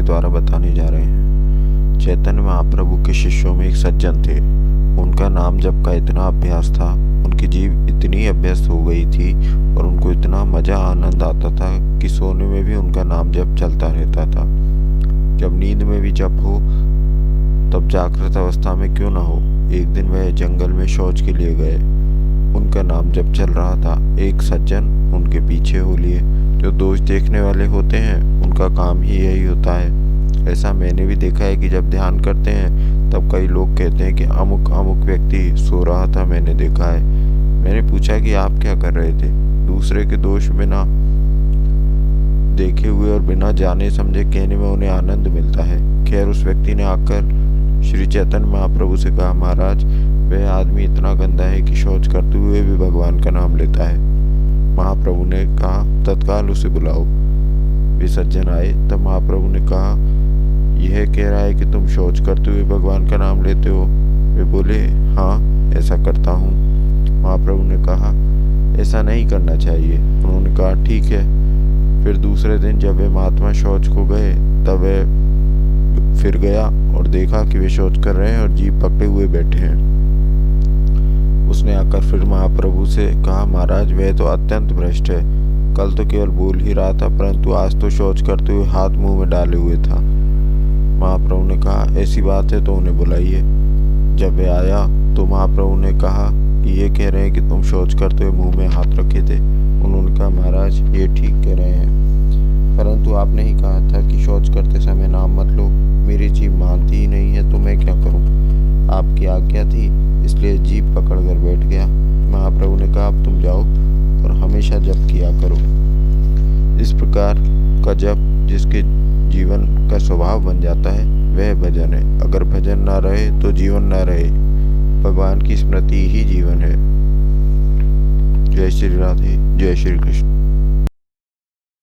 द्वारा बताने जा रहे हैं। चैतन्य महाप्रभु के शिष्यों में एक सज्जन थे। उनका नाम जप का इतना अभ्यास था, उनकी जीभ इतनी अभ्यस्त हो गई थी और उनको इतना मजा आनंद आता था कि सोने में भी उनका नाम जप चलता रहता था। जब नींद में भी जप हो तब जागृत अवस्था में क्यों न हो। एक दिन वह जंगल में शौच के लिए गए। उनका नाम जप चल रहा था। एक सज्जन उनके पीछे हो लिए। जो दोष देखने वाले होते हैं उनका काम ही यही होता है। ऐसा मैंने भी देखा है कि जब ध्यान करते हैं तब कई लोग कहते हैं कि अमुक अमुक व्यक्ति सो रहा था, मैंने देखा है। मैंने पूछा कि आप क्या कर रहे थे। दूसरे के दोष बिना देखे हुए और बिना जाने समझे कहने में उन्हें आनंद मिलता है। खैर, उस व्यक्ति ने आकर श्री चैतन्य महाप्रभु से कहा, महाराज, वह आदमी इतना गंदा है कि शौच करते हुए भी भगवान का नाम लेता है। महाप्रभु ने कहा, तत्काल उसे बुलाओ। वे सज्जन आए। तब महाप्रभु ने कहा, यह कह रहा है कि तुम शौच करते हुए भगवान का नाम लेते हो। वे बोले, हाँ, ऐसा करता हूँ। महाप्रभु ने कहा, ऐसा नहीं करना चाहिए। उन्होंने कहा, ठीक है। फिर दूसरे दिन जब वे महात्मा शौच को गए तब वह फिर गया और देखा कि वे शौच कर रहे हैं और जीभ पकड़े हुए बैठे हैं। उसने आकर फिर महाप्रभु से कहा, महाराज, वह तो अत्यंत भ्रष्ट है। कल तो केवल बोल ही रहा था, परंतु आज तो शौच करते हुए हाथ मुंह में डाले हुए था। महाप्रभु ने कहा, ऐसी बात है तो उन्हें बुलाइए। जब वे आया तो महाप्रभु ने कहा कि ये कह रहे हैं कि तुम शौच करते हुए मुंह में हाथ रखे थे। उन्होंने कहा, महाराज, ये ठीक कह रहे हैं, परंतु आपने ही कहा था कि शौच करते समय नाम मत लो। मेरी जीभ मानती ही नहीं है तो मैं क्या करूं। आपकी आज्ञा थी, इसलिए जीभ पकड़कर बैठ गया। महाप्रभु ने कहा, अब तुम जाओ और हमेशा जप किया करो। इस प्रकार का जप जिसके जीवन का स्वभाव बन जाता है वह भजन है। अगर भजन ना रहे तो जीवन ना रहे। भगवान की स्मृति ही जीवन है। जय श्री राधे, जय श्री कृष्ण।